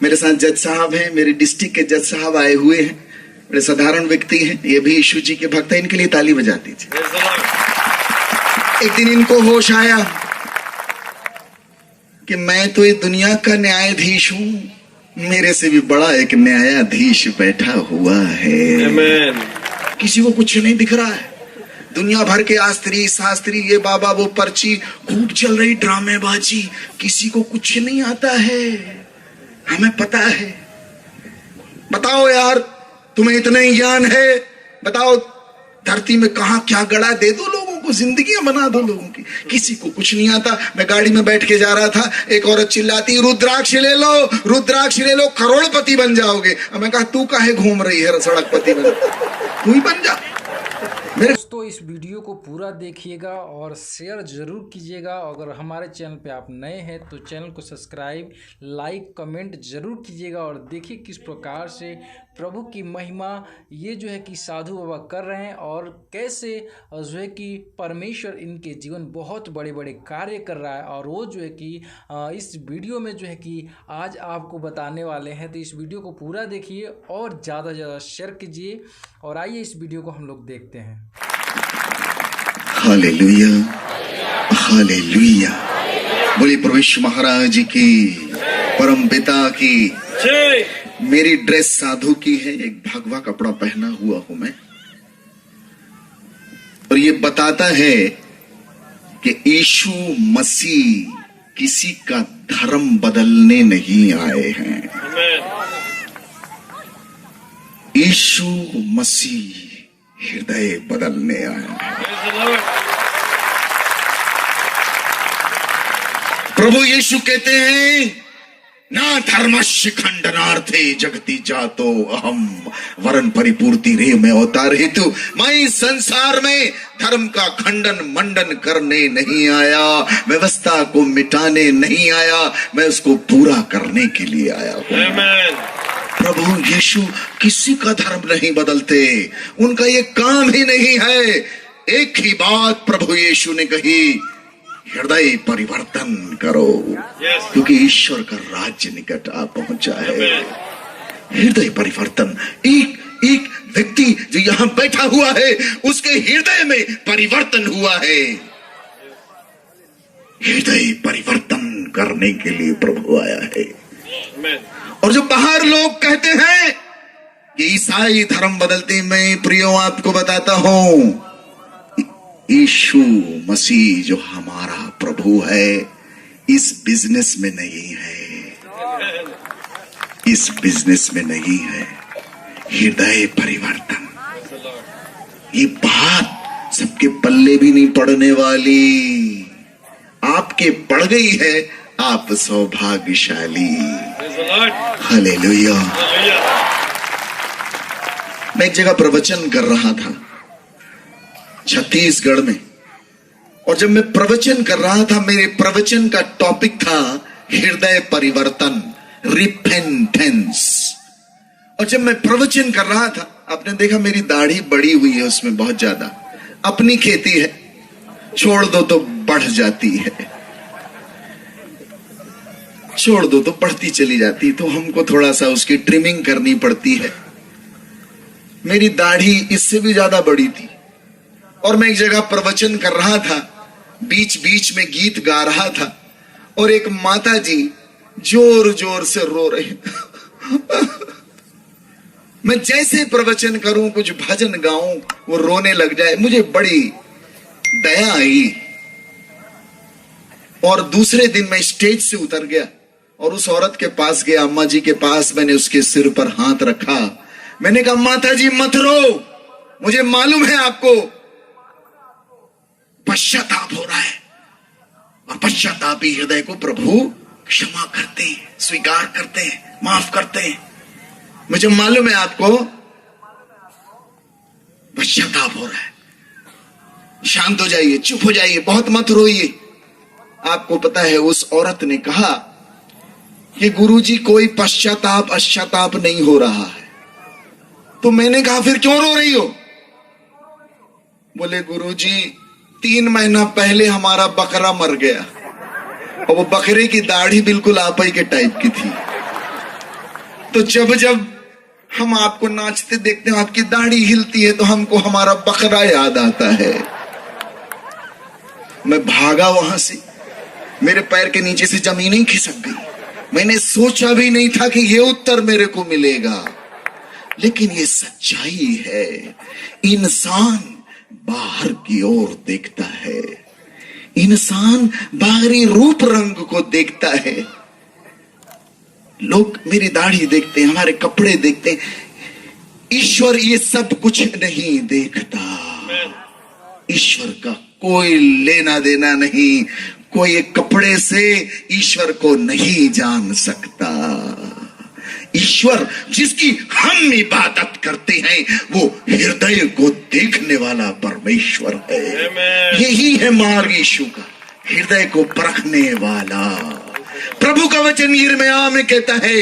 मेरे साथ जज साहब हैं, मेरे डिस्ट्रिक्ट के जज साहब आए हुए हैं, बड़े साधारण व्यक्ति हैं, ये भी यीशु जी के भक्त हैं, इनके लिए ताली बजा दीजिए। एक दिन इनको होश आया कि मैं तो इस दुनिया का न्यायाधीश हूं, मेरे से भी बड़ा एक न्यायाधीश बैठा हुआ है। Amen. किसी को कुछ नहीं दिख रहा है, दुनिया भर के आस्त्री शास्त्री, ये बाबा वो पर्ची, खूब चल रही ड्रामेबाजी, किसी को कुछ नहीं आता है। हमें पता है। बताओ यार, तुम्हें इतना ही ज्ञान है, बताओ धरती में कहां क्या गड़ा, दे दो लोगों को, जिंदगियां बना दो लोगों की। किसी को कुछ नहीं आता। मैं गाड़ी में बैठ के जा रहा था, एक औरत चिल्लाती, रुद्राक्ष ले लो, रुद्राक्ष ले लो, करोड़पति बन जाओगे। अब मैं कहा, तू काहे घूम रही है सड़कपति बन, तू ही बन जा। दोस्तों, इस वीडियो को पूरा देखिएगा और शेयर जरूर कीजिएगा। अगर हमारे चैनल पे आप नए हैं तो चैनल को सब्सक्राइब, लाइक, कमेंट जरूर कीजिएगा और देखिए किस प्रकार से प्रभु की महिमा ये जो है कि साधु बाबा कर रहे हैं और कैसे जो है कि परमेश्वर इनके जीवन बहुत बड़े बड़े कार्य कर रहा है। और वो जो है कि इस वीडियो में जो है कि आज आपको बताने वाले हैं, तो इस वीडियो को पूरा देखिए और ज़्यादा से ज़्यादा शेयर कीजिए। और आइए इस वीडियो को हम लोग देखते हैं। Hallelujah, hallelujah. बोलिए प्रभु यीशु महाराज की, परम पिता की। मेरी ड्रेस साधु की है, एक भगवा कपड़ा पहना हुआ हूं मैं, और ये बताता है कि यीशु मसीह किसी का धर्म बदलने नहीं आए हैं। यीशु मसीह हृदय बदलने आया है। प्रभु यीशु कहते हैं, ना धर्मस्य खंडनार्थे जगति जातो अहम वरन परिपूर्ति रे में अवतार हेतु। मैं संसार में धर्म का खंडन मंडन करने नहीं आया, व्यवस्था को मिटाने नहीं आया, मैं उसको पूरा करने के लिए आया हूं। प्रभु यीशु किसी का धर्म नहीं बदलते, उनका ये काम ही नहीं है। एक ही बात प्रभु यीशु ने कही, हृदय परिवर्तन करो, क्योंकि ईश्वर का राज्य निकट आ पहुंचा है। हृदय परिवर्तन, एक एक व्यक्ति जो यहां बैठा हुआ है उसके हृदय में परिवर्तन हुआ है। हृदय परिवर्तन करने के लिए प्रभु आया है। और जो बाहर लोग कहते हैं कि ईसाई धर्म बदलते, मैं प्रियो आपको बताता हूं, यीशु मसीह जो हमारा प्रभु है इस बिजनेस में नहीं है, इस बिजनेस में नहीं है। हृदय परिवर्तन, ये बात सबके पल्ले भी नहीं पड़ने वाली, आपके पड़ गई है, आप सौभाग्यशाली। हालेलुया। मैं एक जगह प्रवचन कर रहा था छत्तीसगढ़ में, और जब मैं प्रवचन कर रहा था, मेरे प्रवचन का टॉपिक था हृदय परिवर्तन, रिपेंटेंस। और जब मैं प्रवचन कर रहा था, आपने देखा मेरी दाढ़ी बड़ी हुई है, उसमें बहुत ज्यादा, अपनी खेती है, छोड़ दो तो बढ़ जाती है, छोड़ दो तो बढ़ती चली जाती, तो हमको थोड़ा सा उसकी ट्रिमिंग करनी पड़ती है। मेरी दाढ़ी इससे भी ज्यादा बड़ी थी, और मैं एक जगह प्रवचन कर रहा था, बीच बीच में गीत गा रहा था, और एक माता जी जोर जोर से रो रही। मैं जैसे प्रवचन करूं, कुछ भजन गाऊं, वो रोने लग जाए, मुझे बड़ी दया आई। और दूसरे दिन मैं स्टेज से उतर गया और उस औरत के पास गया, अम्मा जी के पास। मैंने उसके सिर पर हाथ रखा, मैंने कहा, माता जी मत रो, मुझे मालूम है आपको पश्चाताप हो रहा है, और पश्चातापी हृदय को प्रभु क्षमा करते हैं, स्वीकार करते हैं, माफ करते हैं। मुझे मालूम है आपको पश्चाताप हो रहा है, शांत हो जाइए, चुप हो जाइए, बहुत मत रोइए। आपको पता है उस औरत ने कहा कि गुरुजी कोई पश्चाताप नहीं हो रहा है। तो मैंने कहा, फिर क्यों रो रही हो? बोले, गुरुजी 3 महीना पहले हमारा बकरा मर गया, और वो बकरे की दाढ़ी बिल्कुल आप ही के टाइप की थी। तो जब जब हम आपको नाचते देखते हैं, आपकी दाढ़ी हिलती है, तो हमको हमारा बकरा याद आता है। मैं भागा वहां से, मेरे पैर के नीचे से जमीन ही खिसक गई। मैंने सोचा भी नहीं था कि ये उत्तर मेरे को मिलेगा, लेकिन ये सच्चाई है। इंसान बाहर की ओर देखता है, इंसान बाहरी रूप रंग को देखता है। लोग मेरी दाढ़ी देखते हैं, हमारे कपड़े देखते हैं, ईश्वर ये सब कुछ नहीं देखता। ईश्वर का कोई लेना देना नहीं, कोई एक कपड़े से ईश्वर को नहीं जान सकता। ईश्वर जिसकी हम इबादत करते हैं वो हृदय को देखने वाला परमेश्वर है। यही है मार्ग यीशु का, हृदय को परखने वाला। प्रभु का वचन यिर्मयाह में कहता है,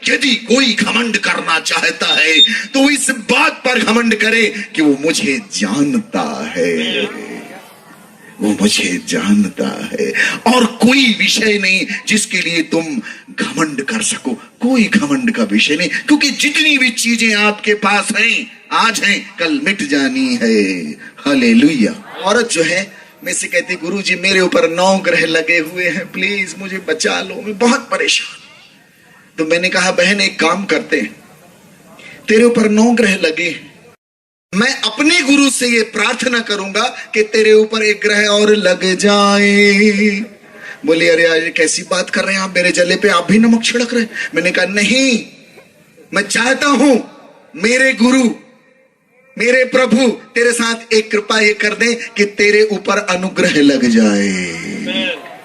यदि कोई घमंड करना चाहता है तो इस बात पर घमंड करे कि वो मुझे जानता है, वो मुझे जानता है। और कोई विषय नहीं जिसके लिए तुम घमंड कर सको, कोई घमंड का विषय नहीं, क्योंकि जितनी भी चीजें आपके पास हैं, आज हैं, कल मिट जानी है। हालेलुया। औरत जो है मैं से कहती, गुरुजी मेरे ऊपर 9 ग्रह लगे हुए हैं, प्लीज मुझे बचा लो, मैं बहुत परेशान। तो मैंने कहा बहन एक काम करते हैं, तेरे ऊपर 9 ग्रह लगे हैं, मैं अपने गुरु से ये प्रार्थना करूंगा कि तेरे ऊपर एक ग्रह और लग जाए। बोली अरे यार कैसी बात कर रहे हैं आप, मेरे जले पे आप भी नमक छिड़क रहे हैं। मैंने कहा नहीं, मैं चाहता हूं मेरे गुरु, मेरे प्रभु तेरे साथ एक कृपा ये कर दे कि तेरे ऊपर अनुग्रह लग जाए।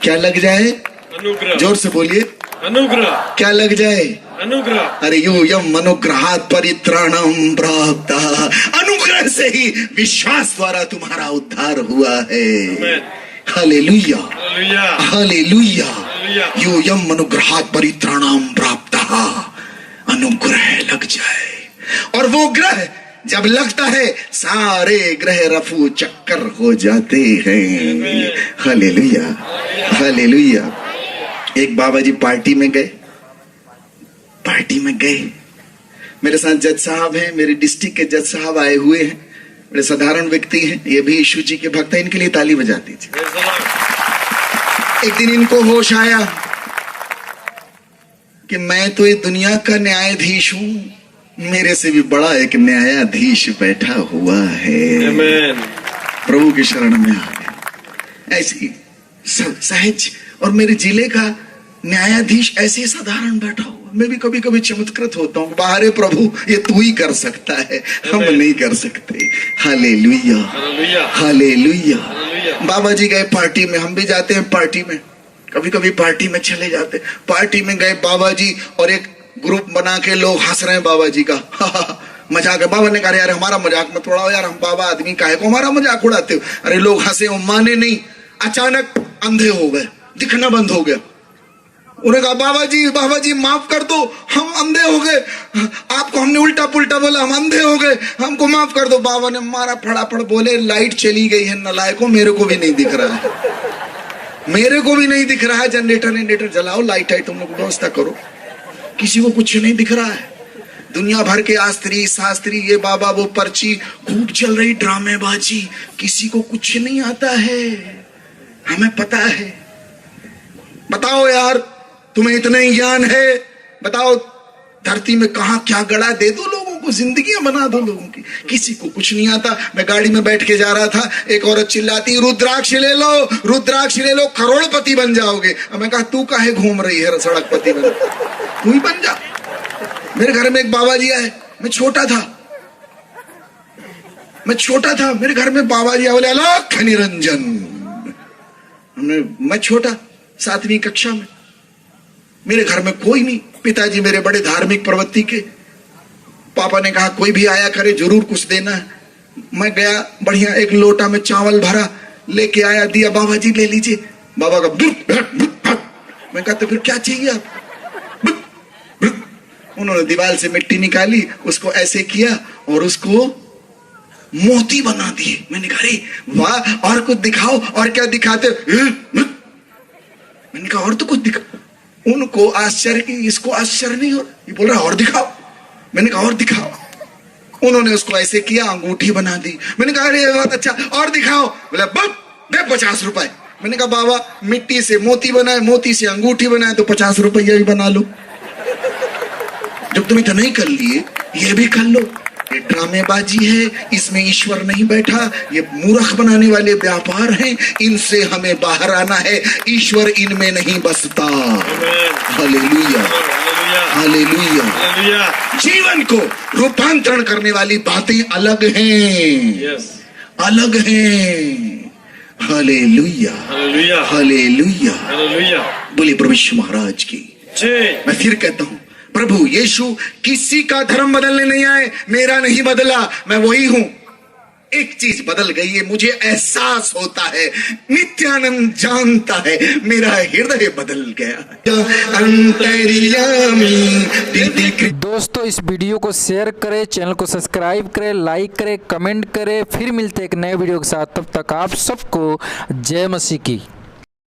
क्या लग जाए? अनुग्रह। जोर से बोलिए, अनुग्रह। क्या लग जाए? अनुग्रह। अरे यूयम अनुग्रहात् परित्राणम प्राप्त। अनुग्रह से ही विश्वास द्वारा तुम्हारा उद्धार हुआ है। Hallelujah, hallelujah. यूयम अनुग्रहात् परित्राणम प्राप्त। अनुग्रह लग जाए, और वो ग्रह जब लगता है सारे ग्रह रफू चक्कर हो जाते हैं। Hallelujah, hallelujah. एक बाबा जी पार्टी में गए, मेरे साथ जज साहब हैं, मेरे डिस्ट्रिक्ट के जज साहब आए हुए हैं, बड़े साधारण व्यक्ति हैं, ये भी यीशु जी के भक्त हैं, इनके लिए ताली बजा दीजिए। एक दिन इनको होश आया कि मैं तो ये दुनिया का न्यायाधीश हूं, मेरे से भी बड़ा एक न्यायाधीश बैठा हुआ है। प्रभु की शरण में आ गए, ऐसी सहज। और मेरे जिले का न्यायाधीश ऐसे साधारण बैठा हुआ। मैं भी कभी कभी चमत्कृत होता हूँ, बाहर प्रभु ये तू ही कर सकता है, हम नहीं कर सकते। Hallelujah, hallelujah. बाबा जी गए पार्टी में, हम भी जाते हैं पार्टी में, कभी कभी पार्टी में चले जाते। पार्टी में गए बाबा जी, और एक ग्रुप बना के लोग हंस रहे हैं बाबा जी का, मजाक है। बाबा ने कहा यार हमारा मजाक मत उड़ाओ यार, हम बाबा आदमी काहे को हमारा मजाक उड़ाते हो। अरे लोग हंसे, माने नहीं। अचानक अंधे हो गए, दिखना बंद हो गया। उन्होंने कहा बाबा जी माफ कर दो, हम अंधे हो गए, आपको हमने उल्टा पुल्टा बोला, हम अंधे हो गए, हमको माफ कर दो। बाबा ने मारा फटाफट बोले लाइट चली गई है नलायकों, मेरे को भी नहीं दिख रहा है, मेरे को भी नहीं दिख रहा है। जनरेटर जलाओ, लाइट है तुम लोग व्यवस्था करो, किसी को कुछ नहीं दिख रहा है। दुनिया भर के आस्त्री शास्त्री, ये बाबा वो पर्ची, खूब चल रही ड्रामेबाजी, किसी को कुछ नहीं आता है, हमें पता है। बताओ यार तुम्हें इतना ही ज्ञान है, बताओ धरती में कहां क्या गड़ा, दे दो लोगों को, जिंदगियां बना दो लोगों की, किसी को कुछ नहीं आता। मैं गाड़ी में बैठ के जा रहा था, एक औरत चिल्लाती रुद्राक्ष ले लो, रुद्राक्ष ले लो, करोड़पति बन जाओगे। अब मैं कहा तू काहे घूम रही है सड़कपति बन, तू ही बन जा। मेरे घर में एक बाबा जी आए, मैं छोटा था, मेरे घर में बाबा जी बोले अलख निरंजन। मैं छोटा 7वीं कक्षा में, मेरे घर में कोई नहीं। पिताजी मेरे बड़े धार्मिक प्रवृत्ति के, पापा ने कहा कोई भी आया करे जरूर कुछ देना है। मैं गया, बढ़िया एक लोटा में चावल भरा, लेके आया, दिया, बाबा जी ले लीजिए। बाबा का मैं कहा तो फिर क्या चाहिए आप? उन्होंने दीवार से मिट्टी निकाली, उसको ऐसे किया और उसको मोती बना दिए। मैंने कहा वाह, और कुछ दिखाओ। और क्या दिखाते? मैंने कहा और तो कुछ दिखा। उनको आश्चर्य की, इसको आश्चर्य नहीं हो रहा। ये बोल रहा और दिखाओ। मैंने कहा और दिखाओ। उन्होंने उसको ऐसे किया, अंगूठी बना दी। मैंने कहा अरे बहुत अच्छा, और दिखाओ। बोला बप दे 50 रुपए। मैंने कहा बाबा मिट्टी से मोती बनाए, मोती से अंगूठी बनाए, तो 50 रुपया भी बना लो। जब तुम इतना ही कर लिए, ये भी कर लो। ये ड्रामेबाजी है, इसमें ईश्वर नहीं बैठा। ये मूर्ख बनाने वाले व्यापार हैं, इनसे हमें बाहर आना है। ईश्वर इनमें नहीं बसता। Hallelujah, hallelujah. जीवन को रूपांतरण करने वाली बातें अलग हैं, अलग हैं। Hallelujah, hallelujah. बोलिए प्रभु यीशु महाराज की। मैं फिर कहता हूं, प्रभु यीशु किसी का धर्म बदलने नहीं आए। मेरा नहीं बदला, मैं वही हूं। एक चीज बदल गई है, मुझे एहसास होता है, नित्यानंद जानता है, मेरा हृदय बदल गया। अंतर्यामी। दोस्तों इस वीडियो को शेयर करें, चैनल को सब्सक्राइब करें, लाइक करें, कमेंट करें। फिर मिलते हैं एक नए वीडियो के साथ। तब तक आप सबको जय मसीह की।